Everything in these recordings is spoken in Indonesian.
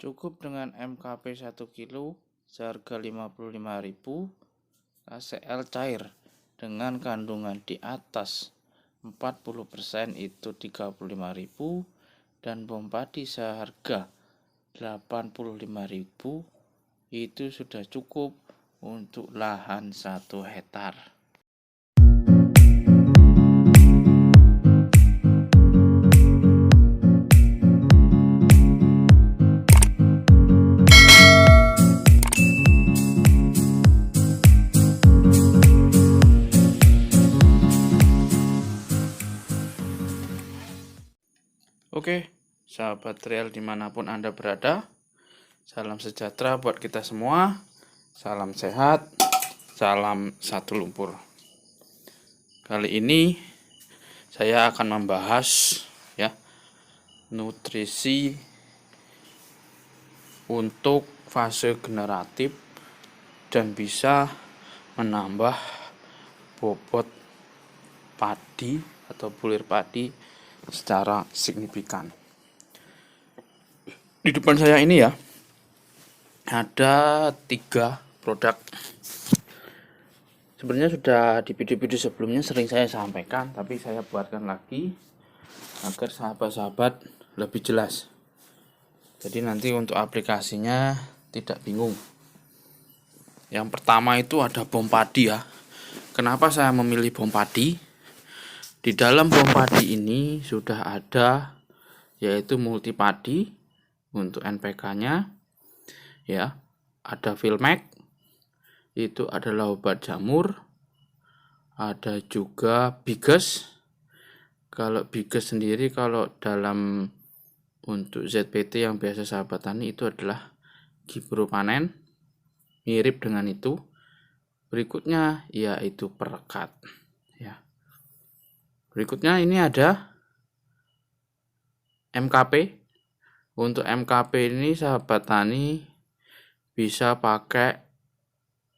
Cukup dengan MKP 1 kilo seharga 55.000, KCL cair dengan kandungan di atas 40% itu 35.000, dan bom padi seharga 85.000 itu sudah cukup untuk lahan 1 hektar. Oke, sahabat trail dimanapun Anda berada, salam sejahtera buat kita semua, salam sehat, salam satu lumpur. Kali ini saya akan membahas nutrisi untuk fase generatif dan bisa menambah bobot padi atau bulir padi secara signifikan. Di depan saya ini ada 3 produk. Sebenarnya sudah di video-video sebelumnya sering saya sampaikan, tapi saya buatkan lagi agar sahabat-sahabat lebih jelas. Jadi nanti untuk aplikasinya tidak bingung. Yang pertama itu ada bom padi ya. Kenapa saya memilih bom padi? Di dalam bom padi ini sudah ada yaitu multi padi untuk NPK-nya ya. Ada Filmek, itu adalah obat jamur. Ada juga Biges. Kalau Biges sendiri kalau dalam untuk ZPT yang biasa sahabat tani itu adalah Gibropanen, mirip dengan itu. Berikutnya yaitu perekat ya. Berikutnya ini ada MKP. Untuk MKP ini sahabat tani bisa pakai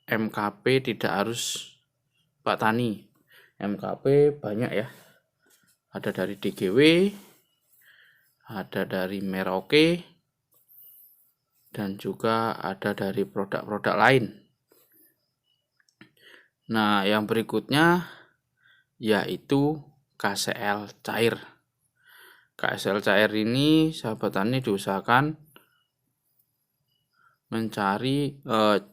MKP, tidak harus Pak Tani. MKP banyak ya. Ada dari DGW, ada dari Merauke, dan juga ada dari produk-produk lain. Nah, yang berikutnya yaitu KCL cair. KCL cair ini sahabat tani diusahakan mencari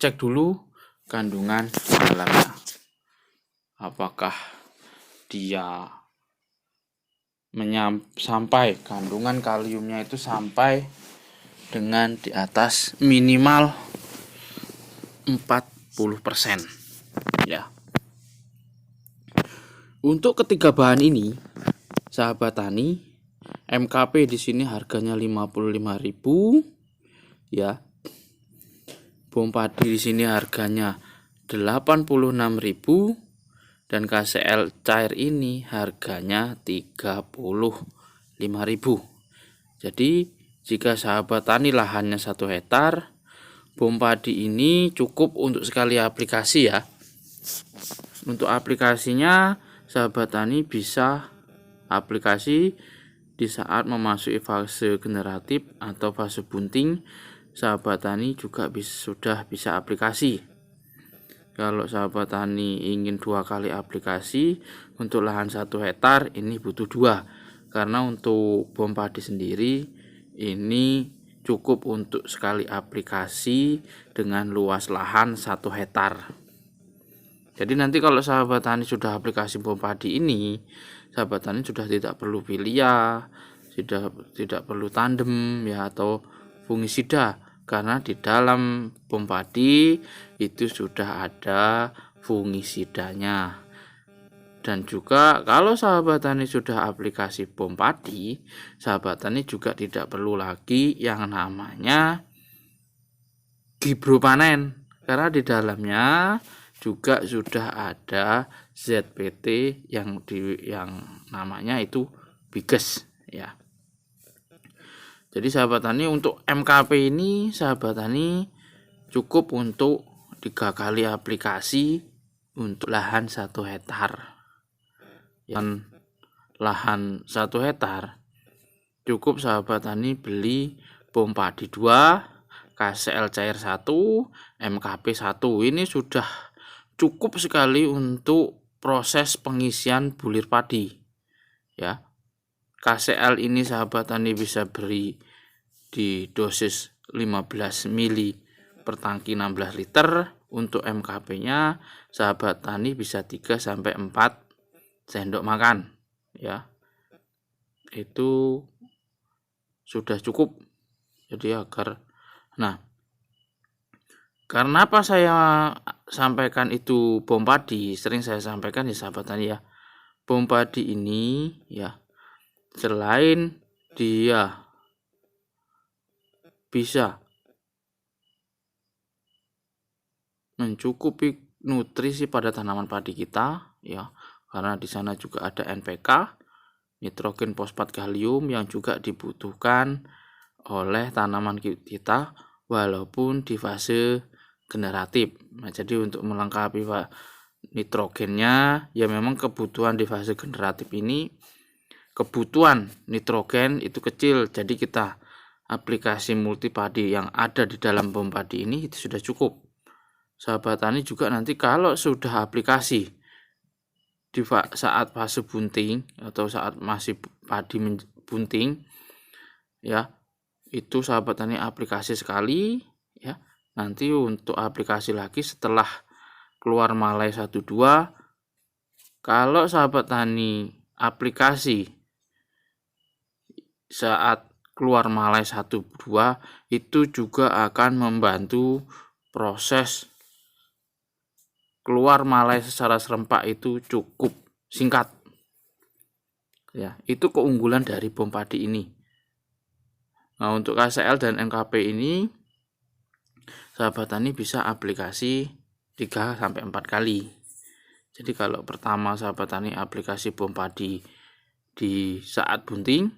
cek dulu kandungan dalamnya. Apakah dia sampai kandungan kaliumnya itu sampai dengan di atas minimal 40% ya. Untuk ketiga bahan ini sahabat tani, MKP di sini harganya 55.000 ya. Bom padi di sini harganya 86.000 dan KCL cair ini harganya 35.000. Jadi jika sahabat tani lahannya 1 hektar, bom padi ini cukup untuk sekali aplikasi ya. Untuk aplikasinya sahabat tani bisa aplikasi di saat memasuki fase generatif atau fase bunting. Sahabat tani juga sudah bisa aplikasi. Kalau sahabat tani ingin 2 kali aplikasi untuk lahan 1 hektar, ini butuh 2. Karena untuk bom padi sendiri ini cukup untuk sekali aplikasi dengan luas lahan 1 hektar. Jadi nanti kalau sahabat tani sudah aplikasi bom padi ini, sahabat tani sudah tidak perlu pilia, sudah tidak perlu tandem ya atau fungisida, karena di dalam bom padi itu sudah ada fungisidanya. Dan juga kalau sahabat tani sudah aplikasi bom padi, sahabat tani juga tidak perlu lagi yang namanya Gibropanen, karena di dalamnya juga sudah ada ZPT yang namanya itu Biges ya. Jadi sahabat tani untuk MKP ini sahabat tani cukup untuk 3 kali aplikasi untuk lahan 1 hektar. Yang lahan 1 hektar cukup sahabat tani beli bom padi 2, KCL cair 1, MKP 1. Ini sudah cukup sekali untuk proses pengisian bulir padi ya. KCL ini sahabat tani bisa beri di dosis 15 mili per tangki 16 liter. Untuk MKP-nya sahabat tani bisa 3 sampai 4 sendok makan ya. Itu sudah cukup. Jadi karena apa saya sampaikan itu bom padi, sering saya sampaikan ya sahabat tani ya. Bom padi ini ya, selain dia bisa mencukupi nutrisi pada tanaman padi kita ya, karena di sana juga ada NPK, nitrogen, fosfat, kalium yang juga dibutuhkan oleh tanaman kita walaupun di fase generatif. Nah, jadi untuk melengkapi nitrogennya ya, memang kebutuhan di fase generatif ini kebutuhan nitrogen itu kecil, jadi kita aplikasi multi padi yang ada di dalam bom padi ini itu sudah cukup. Sahabat tani juga nanti kalau sudah aplikasi di saat fase bunting atau saat masih padi bunting ya, itu sahabat tani aplikasi sekali ya. Nanti untuk aplikasi lagi setelah keluar malai 1-2, kalau sahabat tani aplikasi saat keluar malai 1-2 itu juga akan membantu proses keluar malai secara serempak itu cukup singkat ya. Itu keunggulan dari bom padi ini. Nah, untuk KCL dan MKP ini sahabat tani bisa aplikasi 3 sampai 4 kali. Jadi kalau pertama sahabat tani aplikasi bom padi di saat bunting,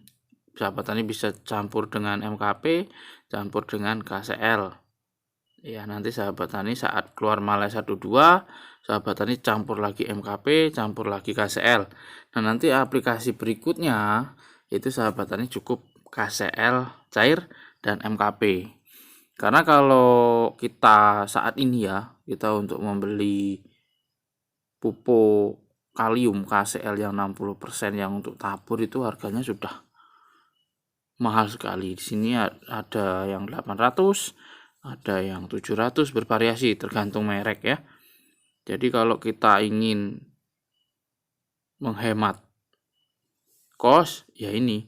sahabat tani bisa campur dengan MKP, campur dengan KCL ya. Nanti sahabat tani saat keluar malai 1-2, sahabat tani campur lagi MKP, campur lagi KCL. Nah, nanti aplikasi berikutnya itu sahabat tani cukup KCL cair dan MKP. Karena kalau kita saat ini ya, kita untuk membeli pupuk kalium KCL yang 60% yang untuk tabur itu harganya sudah mahal sekali. Di sini ada yang 800, ada yang 700, bervariasi tergantung merek ya. Jadi kalau kita ingin menghemat kos ya, ini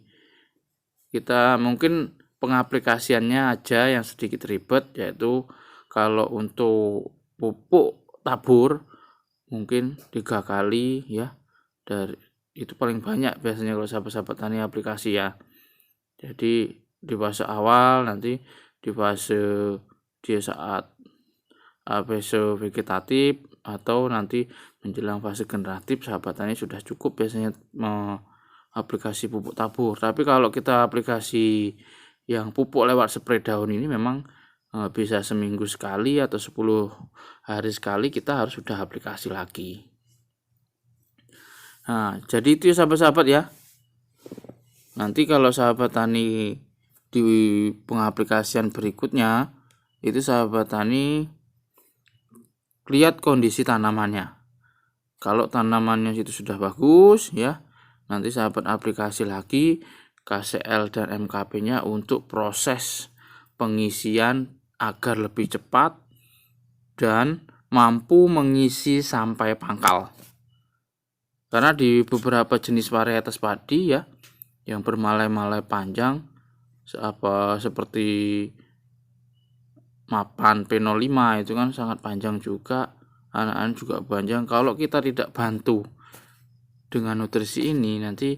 kita mungkin pengaplikasiannya aja yang sedikit ribet, yaitu kalau untuk pupuk tabur mungkin 3 kali ya, dari itu paling banyak biasanya kalau sahabat-sahabat tani aplikasi ya. Jadi di fase awal, nanti di fase dia saat fase vegetatif, atau nanti menjelang fase generatif, sahabat tani sudah cukup biasanya aplikasi pupuk tabur. Tapi kalau kita aplikasi yang pupuk lewat spray daun ini memang bisa seminggu sekali atau 10 hari sekali kita harus sudah aplikasi lagi. Nah, jadi itu ya sahabat-sahabat ya. Nanti kalau sahabat tani di pengaplikasian berikutnya itu sahabat tani lihat kondisi tanamannya. Kalau tanamannya itu sudah bagus ya, nanti sahabat aplikasi lagi KCL dan MKP-nya untuk proses pengisian agar lebih cepat dan mampu mengisi sampai pangkal. Karena di beberapa jenis varietas padi ya, yang bermalai-malai panjang seperti mapan P05 itu kan sangat panjang juga, anak-anak juga panjang. Kalau kita tidak bantu dengan nutrisi ini, nanti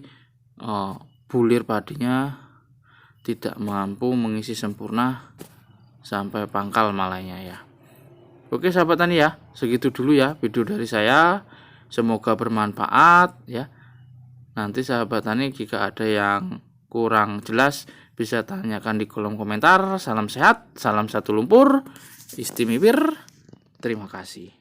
bulir padinya tidak mampu mengisi sempurna sampai pangkal malainya ya. Oke sahabat tani ya, segitu dulu ya video dari saya, semoga bermanfaat ya. Nanti sahabat tani jika ada yang kurang jelas bisa tanyakan di kolom komentar. Salam sehat, salam satu lumpur, Istimibir, terima kasih.